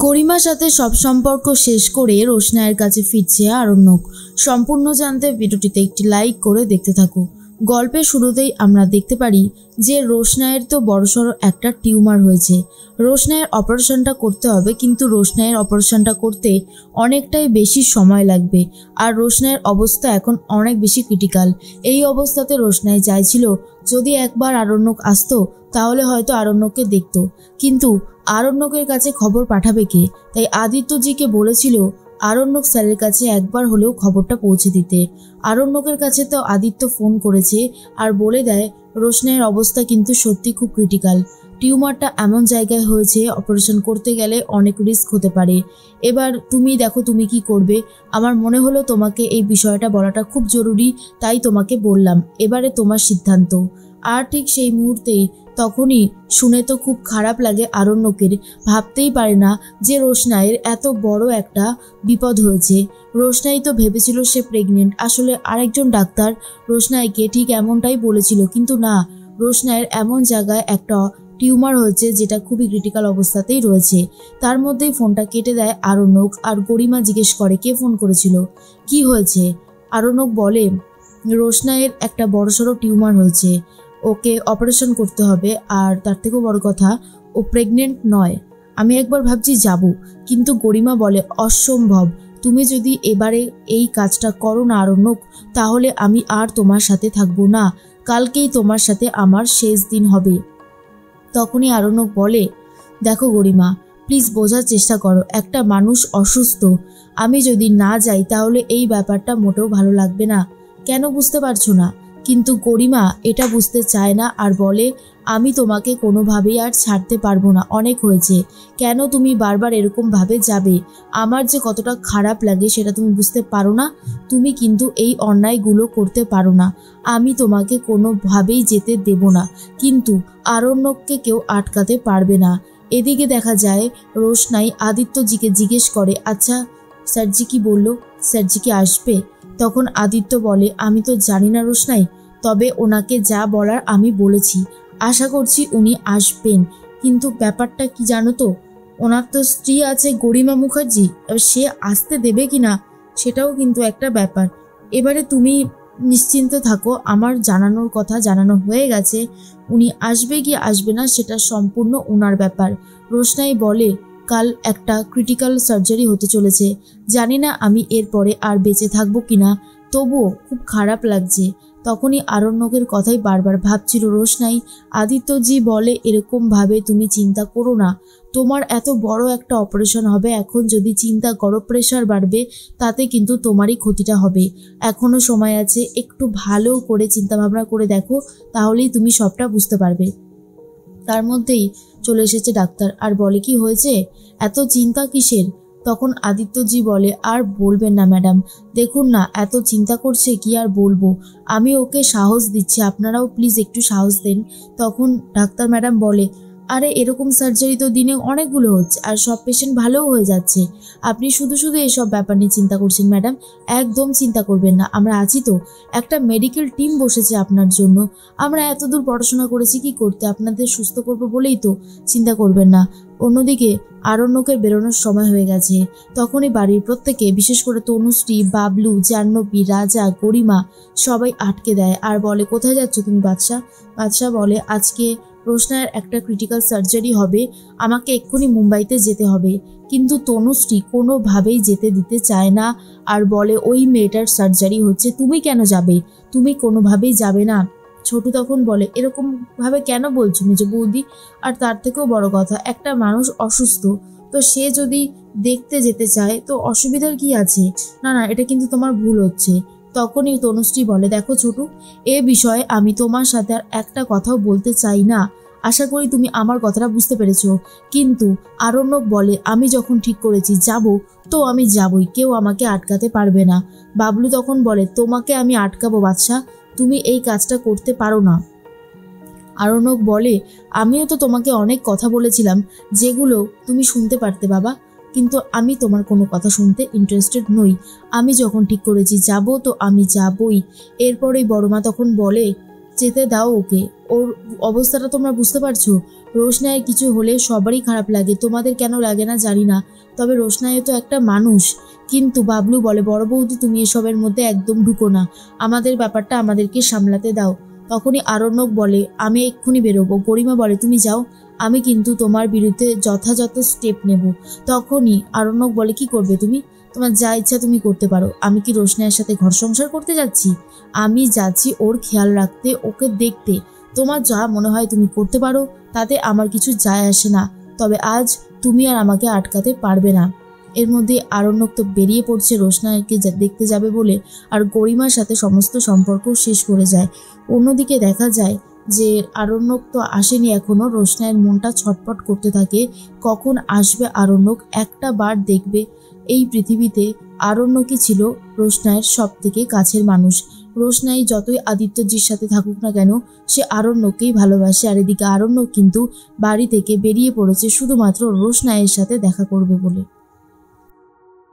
গরিমার সাথে সব সম্পর্ক শেষ করে রোশনাইয়ের কাছে ফিরছে আরণ্যক। সম্পূর্ণ জানতে ভিডিওটিতে একটি লাইক করে দেখতে থাকো। গল্পের শুরুতেই আমরা দেখতে পারি যে রোশনাইয়ের তো বড়সড় একটা টিউমার হয়েছে। রোশনাইয়ের অপারেশনটা করতে হবে, কিন্তু রোশনাইয়ের অপারেশনটা করতে অনেকটাই বেশি সময় লাগবে। আর রোশনাইয়ের অবস্থা এখন অনেক বেশি ক্রিটিক্যাল। এই অবস্থাতে রোশনাই চাইছিল যদি একবার আরণ্যক আসতো তাহলে হয়তো আরণ্যককে দেখতো, কিন্তু আরণ্যকের কাছে খবর পাঠাবে কে? তাই আদিত্যজিকে বলেছিল আরণ্যক স্যারের কাছে একবার হলেও খবরটা পৌঁছে দিতে। আরণ্যকের কাছে তো আদিত্য ফোন করেছে আর বলে দেয় রোশনাইয়ের অবস্থা কিন্তু সত্যি খুব ক্রিটিক্যাল। টিউমারটা এমন জায়গায় হয়েছে অপারেশন করতে গেলে অনেক রিস্ক হতে পারে। এবার তুমি দেখো তুমি কি করবে। আমার মনে হলো তোমাকে এই বিষয়টা বলাটা খুব জরুরি, তাই তোমাকে বললাম। এবারে তোমার সিদ্ধান্ত। আর ঠিক সেই মুহূর্তেই তখনই শুনে তো খুব খারাপ লাগে আরণ্যকের। ভাবতেই পারে না যে রোশনাইয়ের এত বড় একটা বিপদ হয়েছে। রোশনাই তো ভেবেছিল সে প্রেগনেন্ট, আসলে আরেকজন ডাক্তার রোশনাইকে ঠিক এমনটাই বলেছিল, কিন্তু না, রোশনাইয়ের এমন জায়গায় একটা টিউমার হয়েছে যেটা খুবই ক্রিটিক্যাল অবস্থাতেই রয়েছে। তার মধ্যেই ফোনটা কেটে দেয় আরণ্যক। আর গরিমা জিজ্ঞেস করে কে ফোন করেছিল, কি হয়েছে। আরণ্যক বলে রোশনাইয়ের একটা বড়সড় টিউমার হয়েছে, ওকে অপারেশন করতে হবে, আর তার থেকেও বড় কথা ও প্রেগনেন্ট নয়। আমি একবার ভাবছি যাব, কিন্তু গরিমা বলে অসম্ভব। তুমি যদি এবারে এই কাজটা করো না আরণ্যক, তাহলে আমি আর তোমার সাথে থাকবো না। কালকেই তোমার সাথে আমার শেষ দিন হবে। তখনই আরণ্যক বলে দেখো গরিমা, প্লিজ বোঝার চেষ্টা করো, একটা মানুষ অসুস্থ। আমি যদি না যাই তাহলে এই ব্যাপারটা মোটেও ভালো লাগবে না। কেন বুঝতে পারছো না? কিন্তু গরিমা এটা বুঝতে চায় না আর বলে আমি তোমাকে কোনোভাবেই আর ছাড়তে পারবো না, অনেক হয়েছে। কেন তুমি বারবার এরকম ভাবে যাবে? আমার যে কতটা খারাপ লাগে সেটা তুমি বুঝতে পারো না? তুমি কিন্তু এই অন্যায়গুলো করতে পারো না। আমি তোমাকে কোনোভাবেই যেতে দেব না, কিন্তু আরণ্যককে কেউ আটকাতে পারবে না। এদিকে দেখা যায় রোশনাই আদিত্যজিকে জিজ্ঞেস করে আচ্ছা স্যারজি কি বললো, স্যারজি কি আসবে? তখন আদিত্য বলে আমি তো জানি না রোশনাই, তবে ওনাকে যা বলার আমি বলেছি, আশা করছি উনি আসবেন। কিন্তু ব্যাপারটা কি জানো তো, ওনার তো স্ত্রী আছে গরিমা মুখার্জি, সে আসতে দেবে কিনা সেটাও কিন্তু একটা ব্যাপার। এবারে তুমি নিশ্চিন্ত থাকো, আমার জানানোর কথা জানানো হয়ে গেছে। উনি আসবে কি আসবে না সেটা সম্পূর্ণ ওনার ব্যাপার। রোশনাই বলে কাল একটা ক্রিটিক্যাল সার্জারি হতে চলেছে, জানি না আমি এরপরে আর বেঁচে থাকবো কিনা, তবুও খুব খারাপ লাগছে। তখনই আরণ্যকের কথাই বারবার ভাবছিল রোশনাই। আদিত্যজি বলে এরকম ভাবে তুমি চিন্তা করো না, তোমার এত বড় একটা অপারেশন হবে, এখন যদি চিন্তা করো প্রেশার বাড়বে, তাতে কিন্তু তোমারই ক্ষতিটা হবে। এখনো সময় আছে, একটু ভালো করে চিন্তা ভাবনা করে দেখো, তাহলেই তুমি সবটা বুঝতে পারবে। তার মধ্যেই চলে এসেছে ডাক্তার আর বলে কি হয়েছে, এত চিন্তা কিসের? তখন আদিত্যজি বলে আর বলবেন না ম্যাডাম, দেখুন না এত চিন্তা করছে, কি আর বলবো। আমি ওকে সাহস দিচ্ছি, আপনারাও প্লিজ একটু সাহস দেন। তখন ডাক্তার ম্যাডাম বলে আরে এরকম সার্জারি তো দিনে অনেকগুলো হচ্ছে আর সব পেশেন্ট ভালোও হয়ে যাচ্ছে, আপনি শুধু শুধু এসব ব্যাপার নিয়ে চিন্তা করছেন ম্যাডাম। একদম চিন্তা করবেন না, আমরা আছি তো, একটা মেডিকেল টিম বসেছে আপনার জন্য। আমরা এতদূর পড়াশোনা করেছি কি করতে, আপনাদের সুস্থ করবো বলেই তো, চিন্তা করবেন না। অন্যদিকে আরণ্যকের বেরোনোর সময় হয়ে গেছে। তখনই বাড়ির প্রত্যেকে, বিশেষ করে তনুশ্রী, বাবলু, জাহ্নবী, রাজা, গরিমা সবাই আটকে দেয় আর বলে কোথায় যাচ্ছ তুমি বাদশা? বাদশা বলে আজকে রোশনাইয়ের একটা ক্রিটিক্যাল সার্জারি হবে, আমাকে এক্ষুনি মুম্বাইতে যেতে হবে। কিন্তু তনুশ্রী কোনোভাবেই যেতে দিতে চায় না আর বলে ওই মেয়েটার সার্জারি হচ্ছে, তুমি কেন যাবে? তুমি কোনোভাবেই যাবে না। ছোটু তখন বলে এরকম ভাবে কেন বলছো মেজো বৌদি? আর তার থেকেও বড় কথা, একটা মানুষ অসুস্থ, তো সে যদি দেখতে যেতে চায় তো অসুবিধার কি আছে? না না, এটা কিন্তু তোমার ভুল হচ্ছে। তখনই তনুশ্রী বলে দেখো ছোটু, এ বিষয়ে আমি তোমার সাথে আর একটা কথাও বলতে চাই না, আশা করি তুমি আমার কথাটা বুঝতে পেরেছো। কিন্তু আরণ্যক বলে আমি যখন ঠিক করেছি যাব তো আমি যাবই, কেউ আমাকে আটকাতে পারবে না। বাবলু তখন বলে তোমাকে আমি আটকাবো বাদশা, তুমি এই কাজটা করতে পারো না। আরণ্যক বলে আমিও তো তোমাকে অনেক কথা বলেছিলাম যেগুলো তুমি শুনতে পারতে বাবা, কিন্তু আমি তোমার কোনো কথা শুনতে ইন্টারেস্টেড নই। আমি যখন ঠিক করেছি যাব তো আমি যাবই। এরপরেই বড়মা তখন বলে যেতে দাও ওকে, ওর অবস্থাটা তোমরা বুঝতে পারছো? রোশনাইয়ের কিছু হলে সবারই খারাপ লাগে, তোমাদের কেন লাগে না জানি না, তবে রোশনাইও তো একটা মানুষ। কিন্তু বাবলু বলে, বড় বৌদি তুমি এসবের মধ্যে একদম ঢুকো না, আমাদের ব্যাপারটা আমাদেরকে সামলাতে দাও। তখনই আরণ্যক বলে, আমি এক্ষুনি বেরোবো। গরিমা বলে, তুমি যাও, আমি কিন্তু তোমার বিরুদ্ধে যথাযথ স্টেপ নেব। তখনই আরণ্যক বলে, কি করবে তুমি? তোমার যা ইচ্ছা তুমি করতে পারো। আমি কি রোশনাইয়ের সাথে ঘর সংসার করতে যাচ্ছি? আমি যাচ্ছি ওর খেয়াল রাখতে, ওকে দেখতে। তোমার যা মনে হয় তুমি করতে পারো, তাতে আমার কিছু যায় আসে না, তবে আজ তুমি আর আমাকে আটকাতে পারবে না। এর মধ্যে আরণ্যক তো বেরিয়ে পড়ছে রোশনাইকে দেখতে যাবে বলে, আর গরিমার সাথে সমস্ত সম্পর্ক শেষ করে যায়। অন্যদিকে দেখা যায় যে আরণ্যক তো আসেনি এখনো। রোশনাইয়ের মনটা ছটপট করতে থাকে, কখন আসবে আরণ্যক, একটা বার দেখবে এই পৃথিবীতে। আরণ্যকই ছিল রোশনাইয়ের সব থেকে কাছের মানুষ। রোশনাই যতই আদিত্যজির সাথে থাকুক না কেন, সে আরণ্যককেই ভালোবাসে। আর এদিকে আরণ্যক কিন্তু বাড়ি থেকে বেরিয়ে পড়েছে শুধুমাত্র রোশনাইয়ের সাথে দেখা করবে বলে।